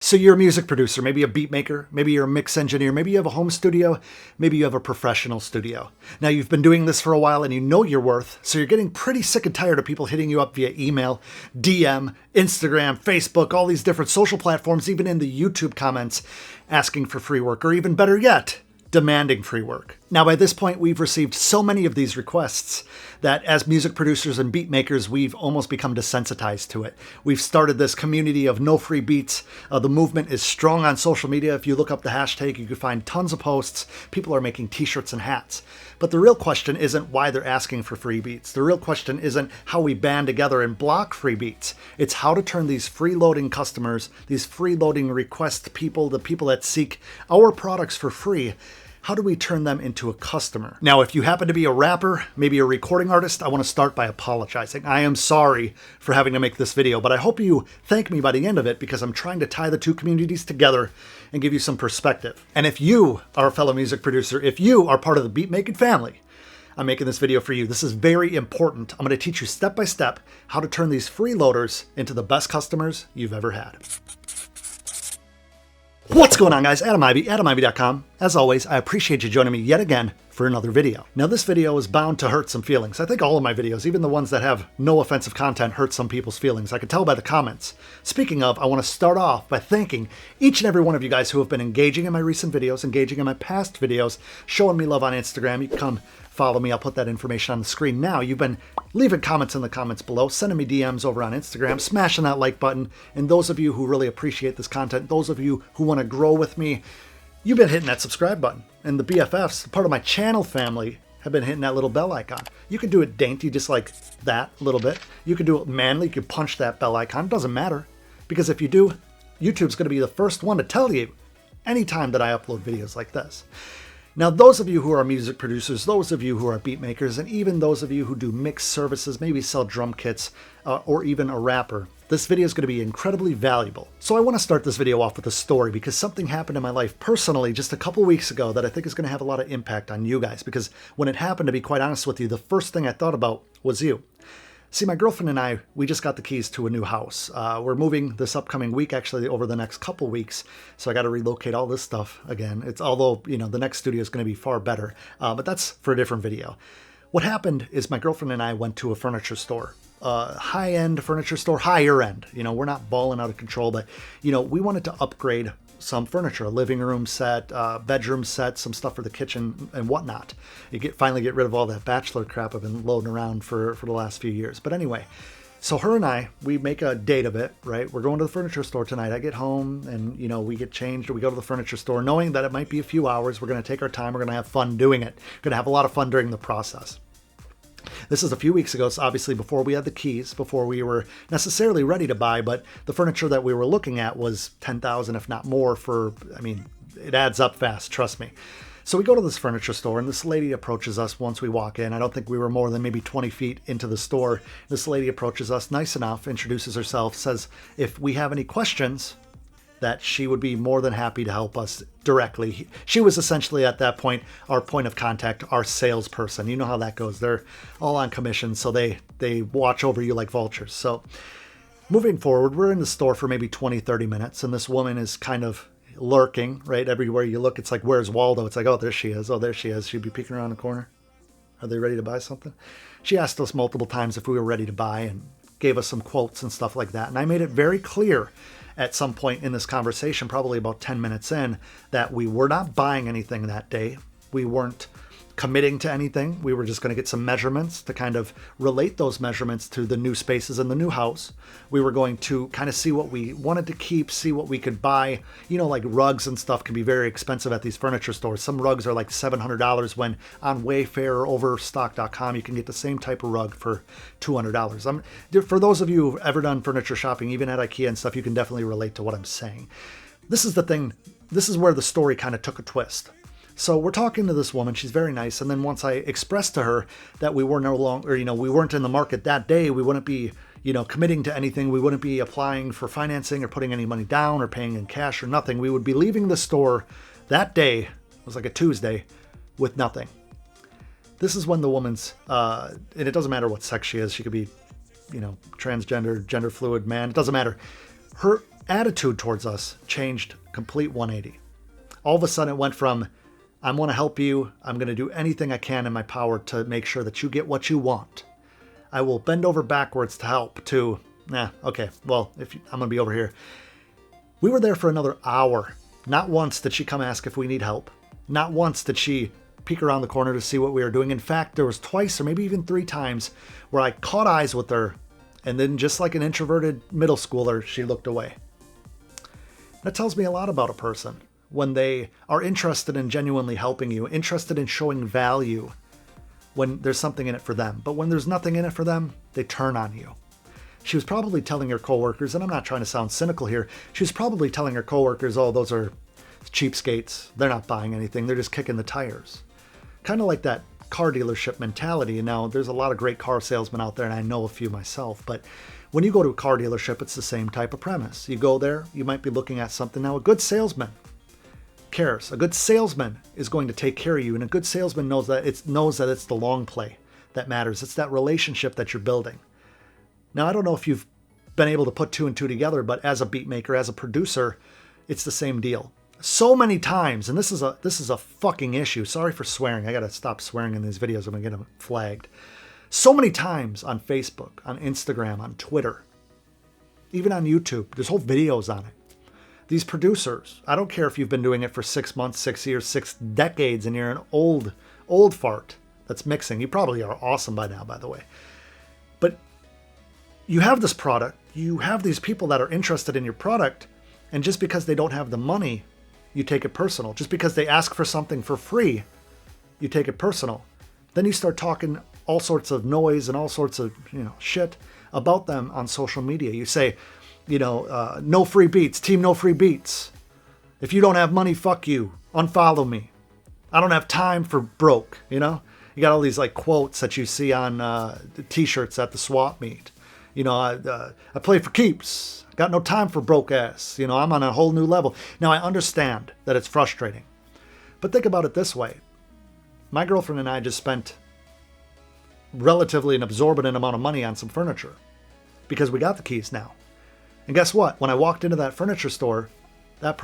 So you're a music producer, maybe a beat maker, maybe you're a mix engineer, maybe you have a home studio, maybe you have a professional studio. Now you've been doing this for a while and you know your worth, so you're getting pretty sick and tired of people hitting you up via email, DM, Instagram, Facebook, all these different social platforms, even in the YouTube comments, asking for free work, or even better yet, demanding free work. Now, by this point, we've received so many of these requests that as music producers and beat makers, we've almost become desensitized to it. We've started this community of no free beats. The movement is strong on social media. If you look up the hashtag, you can find tons of posts. People are making t-shirts and hats. But the real question isn't why they're asking for free beats. The real question isn't how we band together and block free beats. It's how to turn these freeloading customers, these freeloading request people, the people that seek our products for free, how do we turn them into a customer? Now, if you happen to be a rapper, maybe a recording artist, I want to start by apologizing. I am sorry for having to make this video, but I hope you thank me by the end of it because I'm trying to tie the two communities together and give you some perspective. And if you are a fellow music producer, if you are part of the beat making family, I'm making this video for you. This is very important. I'm going to teach you step by step how to turn these freeloaders into the best customers you've ever had. What's going on, guys? Adam Ivy, AdamIvy.com. As always, I appreciate you joining me yet again for another video. Now, this video is bound to hurt some feelings. I think all of my videos, even the ones that have no offensive content, hurt some people's feelings. I can tell by the comments. Speaking of, I want to start off by thanking each and every one of you guys who have been engaging in my recent videos, engaging in my past videos, showing me love on Instagram. You can come follow me. I'll put that information on the screen now. You've been leaving comments in the comments below, sending me DMs over on Instagram, smashing that like button. And those of you who really appreciate this content, those of you who want to grow with me, you've been hitting that subscribe button. And the BFFs, part of my channel family, have been hitting that little bell icon. You can do it dainty, just like that a little bit. You can do it manly. You can punch that bell icon. It doesn't matter. Because if you do, YouTube's going to be the first one to tell you anytime that I upload videos like this. Now, those of you who are music producers, those of you who are beat makers, and even those of you who do mix services, maybe sell drum kits, or even a rapper, this video is going to be incredibly valuable. So I want to start this video off with a story because something happened in my life personally just a couple weeks ago that I think is going to have a lot of impact on you guys. Because when it happened, to be quite honest with you, the first thing I thought about was you. See, my girlfriend and I, we just got the keys to a new house. We're moving this upcoming week, actually, over the next couple weeks. So I got to relocate all this stuff again. Although, you know, the next studio is going to be far better, but that's for a different video. What happened is my girlfriend and I went to a furniture store, high-end furniture store, higher end. You know, we're not balling out of control, but, you know, we wanted to upgrade some furniture, a living room set, bedroom set, some stuff for the kitchen and whatnot. You finally get rid of all that bachelor crap I've been loading around for the last few years. But anyway, so her and I, we make a date of it, right? We're going to the furniture store tonight. I get home and, you know, we get changed or we go to the furniture store knowing that it might be a few hours. We're going to take our time. We're going to have fun doing it. We're going to have a lot of fun during the process. This is a few weeks ago, so obviously before we had the keys, before we were necessarily ready to buy, but the furniture that we were looking at was $10,000, if not more for, I mean, it adds up fast, trust me. So we go to this furniture store and this lady approaches us once we walk in. I don't think we were more than maybe 20 feet into the store. This lady approaches us nice enough, introduces herself, says if we have any questions, that she would be more than happy to help us directly. She was essentially at that point our point of contact, our salesperson. You know how that goes. They're all on commission, so they watch over you like vultures. So moving forward, we're in the store for maybe 20, 30 minutes, and this woman is kind of lurking, right? Everywhere you look, it's like, where's Waldo? It's like, oh, there she is. Oh, there she is. She'd be peeking around the corner. Are they ready to buy something? She asked us multiple times if we were ready to buy and gave us some quotes and stuff like that. And I made it very clear at some point in this conversation, probably about 10 minutes in, that we were not buying anything that day. We weren't committing to anything. We were just going to get some measurements to kind of relate those measurements to the new spaces in the new house. We were going to kind of see what we wanted to keep, see what we could buy. You know, like rugs and stuff can be very expensive at these furniture stores. Some rugs are like $700 when on Wayfair or Overstock.com you can get the same type of rug for $200. For those of you who've ever done furniture shopping, even at IKEA and stuff, you can definitely relate to what I'm saying. This is the thing. This is where the story kind of took a twist. So we're talking to this woman. She's very nice. And then once I expressed to her that we were no longer, you know, we weren't in the market that day, we wouldn't be, you know, committing to anything. We wouldn't be applying for financing or putting any money down or paying in cash or nothing. We would be leaving the store that day, it was like a Tuesday, with nothing. This is when the woman's, and it doesn't matter what sex she is. She could be, you know, transgender, gender fluid man. It doesn't matter. Her attitude towards us changed complete 180. All of a sudden it went from, I want to help you, I'm going to do anything I can in my power to make sure that you get what you want, I will bend over backwards to help, to, okay, well, I'm going to be over here. We were there for another hour. Not once did she come ask if we need help. Not once did she peek around the corner to see what we were doing. In fact, there was twice or maybe even 3 times where I caught eyes with her, and then just like an introverted middle schooler, she looked away. That tells me a lot about a person when they are interested in genuinely helping you, interested in showing value when there's something in it for them. But when there's nothing in it for them, they turn on you. She was probably telling her coworkers, and I'm not trying to sound cynical here, she was probably telling her coworkers, oh, those are cheapskates. They're not buying anything. They're just kicking the tires. Kind of like that car dealership mentality. And now there's a lot of great car salesmen out there, and I know a few myself. But when you go to a car dealership, it's the same type of premise. You go there, you might be looking at something. Now, a good salesman cares. A good salesman is going to take care of you, and a good salesman knows that it's the long play that matters. It's that relationship that you're building. Now, I don't know if you've been able to put 2 and 2 together, but as a beat maker, as a producer, it's the same deal. So many times, and this is a fucking issue. Sorry for swearing. I gotta stop swearing in these videos. I'm gonna get them flagged. So many times on Facebook, on Instagram, on Twitter, even on YouTube, there's whole videos on it. These producers, I don't care if you've been doing it for 6 months, 6 years, 6 decades, and you're an old fart that's mixing. You probably are awesome by now, by the way. But you have this product, you have these people that are interested in your product, and just because they don't have the money, you take it personal. Just because they ask for something for free, you take it personal. Then you start talking all sorts of noise and all sorts of shit about them on social media. You say, no free beats, team no free beats. If you don't have money, fuck you. Unfollow me. I don't have time for broke, You got all these like quotes that you see on t-shirts at the swap meet. I play for keeps. Got no time for broke ass. I'm on a whole new level. Now, I understand that it's frustrating. But think about it this way. My girlfriend and I just spent relatively an exorbitant amount of money on some furniture because we got the keys now. And guess what? When I walked into that furniture store, that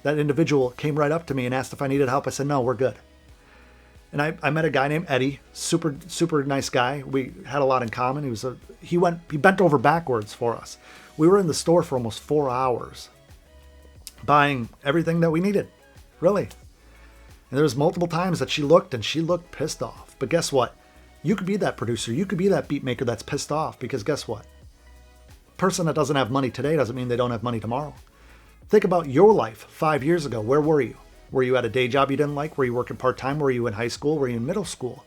individual came right up to me and asked if I needed help. I said, no, we're good. And I met a guy named Eddie, super, super nice guy. We had a lot in common. He bent over backwards for us. We were in the store for almost 4 hours buying everything that we needed, really. And there was multiple times that she looked pissed off. But guess what? You could be that producer. You could be that beat maker that's pissed off because guess what? A person that doesn't have money today doesn't mean they don't have money tomorrow. Think about your life 5 years ago. Where were you? Were you at a day job you didn't like? Were you working part-time? Were you in high school? Were you in middle school?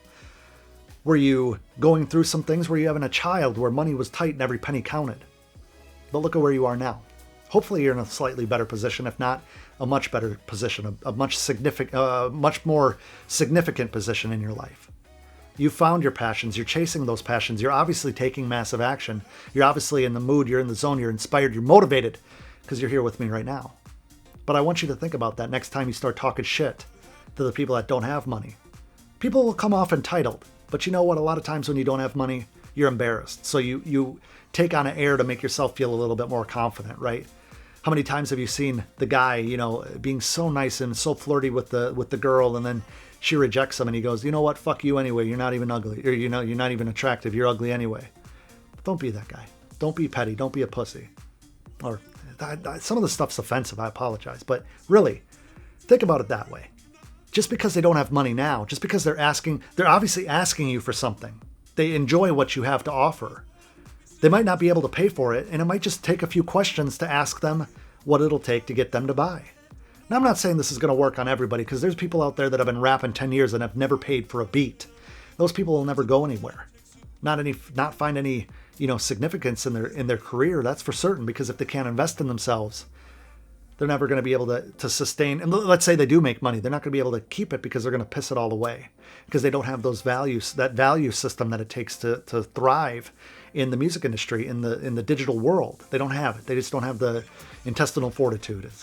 Were you going through some things? Were you having a child where money was tight and every penny counted? But look at where you are now. Hopefully you're in a slightly better position, if not a much better position, a much more significant position in your life. You found your passions. You're chasing those passions. You're obviously taking massive action. You're obviously in the mood. You're in the zone. You're inspired. You're motivated because you're here with me right now. But I want you to think about that next time you start talking shit to the people that don't have money. People will come off entitled, but you know what? A lot of times when you don't have money, you're embarrassed. So you take on an air to make yourself feel a little bit more confident, right? How many times have you seen the guy, being so nice and so flirty with the girl, and then she rejects him and he goes, you know what? Fuck you anyway. You're not even ugly. Or, you're not even attractive. You're ugly anyway. Don't be that guy. Don't be petty. Don't be a pussy. Or some of the stuff's offensive. I apologize. But really, think about it that way. Just because they don't have money now, just because they're obviously asking you for something. They enjoy what you have to offer. They might not be able to pay for it, and it might just take a few questions to ask them what it'll take to get them to buy. Now, I'm not saying this is going to work on everybody, because there's people out there that have been rapping 10 years and have never paid for a beat. Those people will never go anywhere. Not find any, significance in their career, that's for certain, because if they can't invest in themselves, they're never going to be able to sustain. And let's say they do make money, they're not going to be able to keep it because they're going to piss it all away because they don't have those values, that value system that it takes to thrive in the music industry, in the digital world. They don't have it. They just don't have the intestinal fortitude. It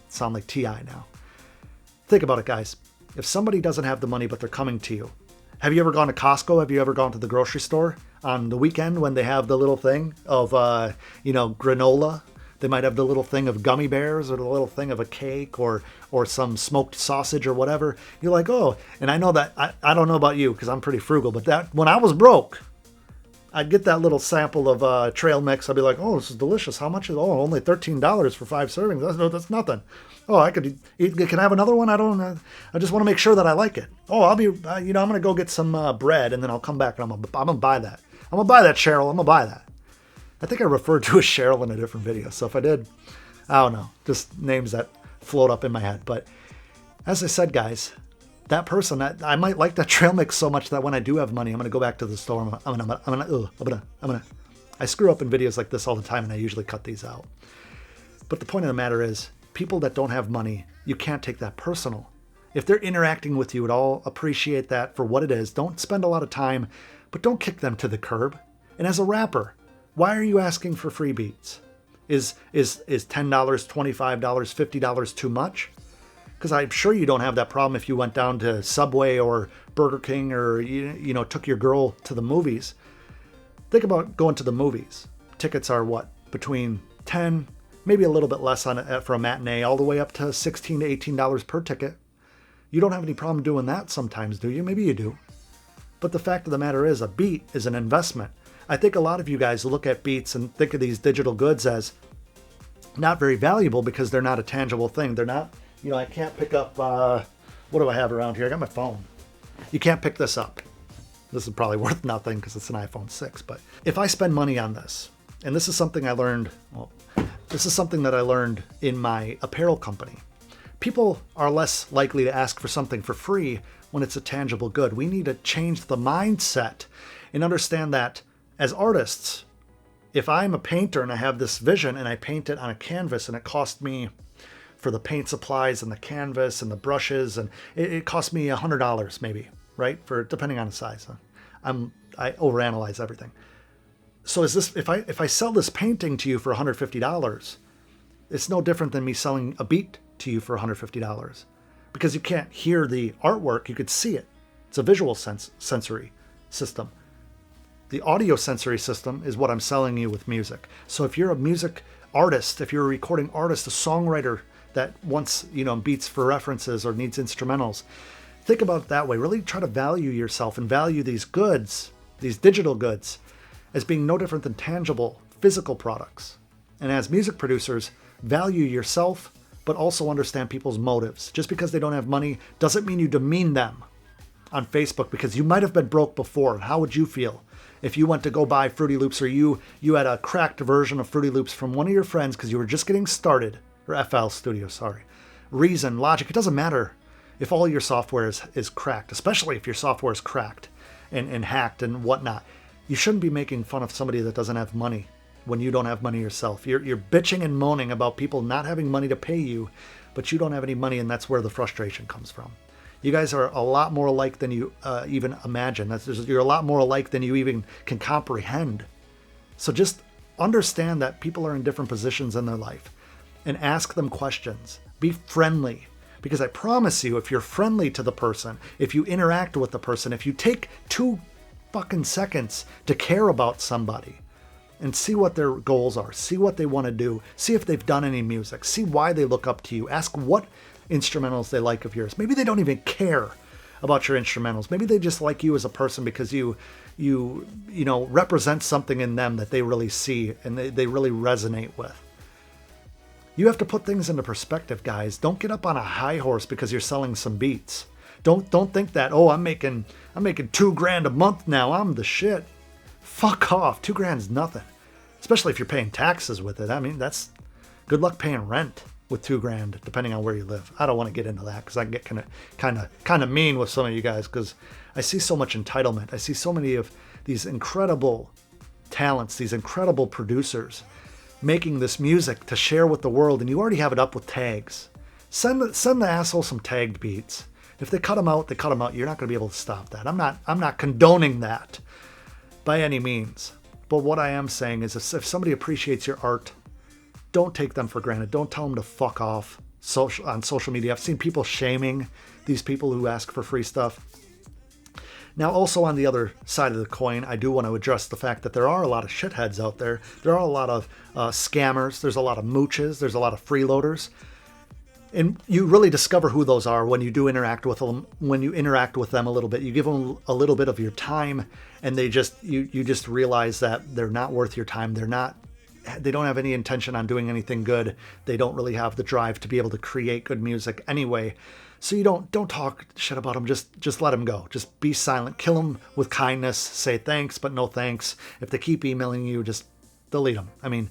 sound like T.I. now. Think about it, guys. If somebody doesn't have the money but they're coming to you, have you ever gone to Costco? Have you ever gone to the grocery store on the weekend when they have the little thing of granola They might have the little thing of gummy bears or the little thing of a cake or some smoked sausage or whatever. You're like, oh, and I know that, I don't know about you because I'm pretty frugal, but that when I was broke, I'd get that little sample of trail mix. I'd be like, oh, this is delicious. How much is it? Oh, only $13 for 5 servings. That's nothing. Oh, I could eat. Can I have another one? I don't know. I just want to make sure that I like it. Oh, I'll be, I'm going to go get some bread and then I'll come back and I'm going to buy that. I'm going to buy that, Cheryl. I'm going to buy that. I think I referred to as Cheryl in a different video. So if I did, I don't know. Just names that float up in my head. But as I said, guys, that person, I might like that trail mix so much that when I do have money, I'm going to go back to the store. I screw up in videos like this all the time and I usually cut these out. But the point of the matter is, people that don't have money, you can't take that personal. If they're interacting with you at all, appreciate that for what it is. Don't spend a lot of time, but don't kick them to the curb. And as a rapper, why are you asking for free beats? Is $10, $25, $50 too much? Because I'm sure you don't have that problem if you went down to Subway or Burger King or you know took your girl to the movies. Think about going to the movies. Tickets are what? Between $10, maybe a little bit less for a matinee, all the way up to $16 to $18 per ticket. You don't have any problem doing that sometimes, do you? Maybe you do. But the fact of the matter is, a beat is an investment. I think a lot of you guys look at beats and think of these digital goods as not very valuable because they're not a tangible thing. They're not, you know, I can't pick up, what do I have around here? I got my phone. You can't pick this up. This is probably worth nothing because it's an iPhone 6. But if I spend money on this, and this is something I learned, this is something that I learned in my apparel company. People are less likely to ask for something for free when it's a tangible good. We need to change the mindset and understand that as artists, if I'm a painter and I have this vision and I paint it on a canvas and it cost me for the paint supplies and the canvas and the brushes and it cost me $100 maybe, right? For depending on the size. I overanalyze everything. So is this if I sell this painting to you for $150, it's no different than me selling a beat to you for $150 because you can't hear the artwork, you could see it. It's a visual sensory system. The audio sensory system is what I'm selling you with music. So if you're a music artist, if you're a recording artist, a songwriter that wants, you know, beats for references or needs instrumentals, think about it that way. Really try to value yourself and value these goods, these digital goods, as being no different than tangible physical products. And as music producers, value yourself, but also understand people's motives. Just because they don't have money doesn't mean you demean them on Facebook because you might have been broke before. How would you feel if you went to go buy Fruity Loops or you had a cracked version of Fruity Loops from one of your friends because you were just getting started, or FL Studio, sorry. Reason, Logic, it doesn't matter if all your software is cracked, especially if your software is cracked and hacked and whatnot. You shouldn't be making fun of somebody that doesn't have money when you don't have money yourself. You're bitching and moaning about people not having money to pay you, but you don't have any money, and that's where the frustration comes from. You guys are a lot more alike than you even imagine. You're a lot more alike than you even can comprehend. So just understand that people are in different positions in their life and ask them questions. Be friendly. Because I promise you, if you're friendly to the person, if you interact with the person, if you take 2 fucking seconds to care about somebody and see what their goals are, see what they want to do, see if they've done any music, see why they look up to you, ask what instrumentals they like of yours. Maybe they don't even care about your instrumentals. Maybe they just like you as a person because you know represent something in them that they really see and they really resonate with. You have to put things into perspective, guys. Don't get up on a high horse because you're selling some beats. Don't think that, oh, I'm making $2,000 a month now. I'm the shit. Fuck off. $2,000 is nothing. Especially if you're paying taxes with it. I mean, that's good luck paying rent with $2,000, depending on where you live. I don't want to get into that because I can get kind of mean with some of you guys because I see so much entitlement. I see so many of these incredible talents, these incredible producers making this music to share with the world, and you already have it up with tags. Send the asshole some tagged beats. If they cut them out, they cut them out. You're not going to be able to stop that. I'm not condoning that by any means. But what I am saying is if somebody appreciates your art, don't take them for granted. Don't tell them to fuck off on social media. I've seen people shaming these people who ask for free stuff. Now, also on the other side of the coin, I do want to address the fact that there are a lot of shitheads out there. There are a lot of scammers. There's a lot of mooches. There's a lot of freeloaders. And you really discover who those are when you do interact with them. When you interact with them a little bit, you give them a little bit of your time, and they just you just realize that they're not worth your time. They don't have any intention on doing anything good. They don't really have the drive to be able to create good music anyway. So you don't talk shit about them. Just let them go. Just be silent. Kill them with kindness. Say thanks, but no thanks. If they keep emailing you, just delete them. I mean,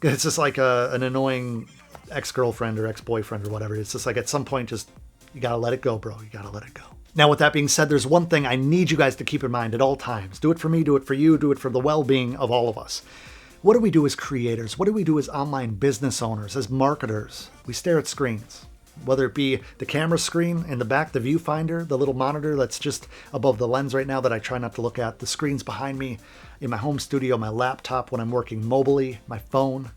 it's just like an annoying ex-girlfriend or ex-boyfriend or whatever. It's just like at some point, just you gotta let it go, bro. You gotta let it go. Now, with that being said, there's one thing I need you guys to keep in mind at all times. Do it for me, do it for you, do it for the well-being of all of us. What do we do as creators? What do we do as online business owners, as marketers? We stare at screens. Whether it be the camera screen in the back, the viewfinder, the little monitor that's just above the lens right now that I try not to look at, the screens behind me in my home studio, my laptop when I'm working mobily, my phone.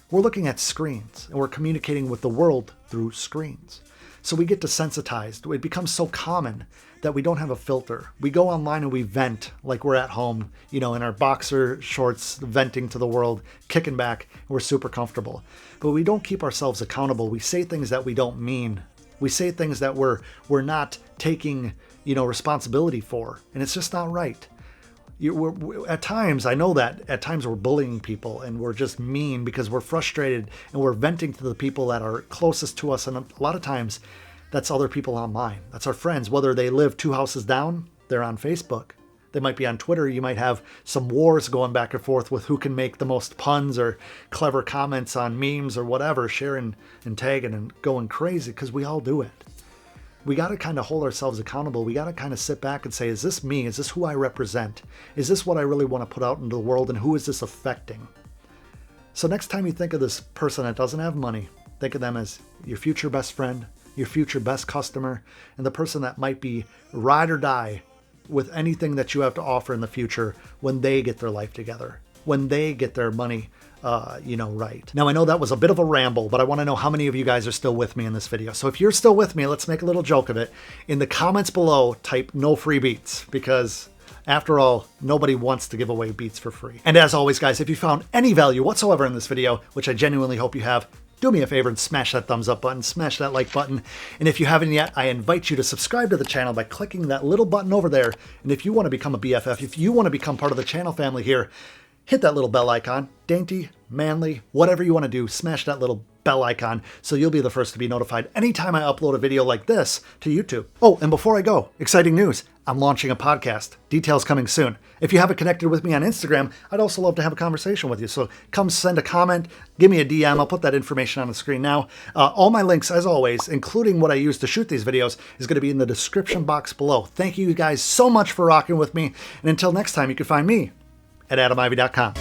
We're looking at screens, and we're communicating with the world through screens. So we get desensitized. It becomes so common that we don't have a filter. We go online and we vent like we're at home, in our boxer shorts, venting to the world, kicking back, and we're super comfortable. But we don't keep ourselves accountable. We say things that we don't mean. We say things that we're not taking, responsibility for, and it's just not right. At times, I know that at times we're bullying people and we're just mean because we're frustrated and we're venting to the people that are closest to us. And a lot of times that's other people online. That's our friends. Whether they live 2 houses down, they're on Facebook. They might be on Twitter. You might have some wars going back and forth with who can make the most puns or clever comments on memes or whatever, sharing and tagging and going crazy because we all do it. We got to kind of hold ourselves accountable. We got to kind of sit back and say, is this me? Is this who I represent? Is this what I really want to put out into the world? And who is this affecting? So next time you think of this person that doesn't have money, think of them as your future best friend, your future best customer, and the person that might be ride or die with anything that you have to offer in the future when they get their life together, when they get their money right. Now, I know that was a bit of a ramble, but I want to know how many of you guys are still with me in this video. So if you're still with me, let's make a little joke of it. In the comments below, type no free beats, because after all, nobody wants to give away beats for free. And as always, guys, if you found any value whatsoever in this video, which I genuinely hope you have, do me a favor and smash that thumbs up button, smash that like button. And if you haven't yet, I invite you to subscribe to the channel by clicking that little button over there. And if you want to become a BFF, if you want to become part of the channel family here, hit that little bell icon, dainty, manly, whatever you want to do, smash that little bell icon so you'll be the first to be notified anytime I upload a video like this to YouTube. Oh, and before I go, exciting news. I'm launching a podcast. Details coming soon. If you haven't connected with me on Instagram, I'd also love to have a conversation with you. So come send a comment, give me a DM. I'll put that information on the screen now. All my links, as always, including what I use to shoot these videos, is going to be in the description box below. Thank you guys so much for rocking with me. And until next time, you can find me at AdamIvy.com.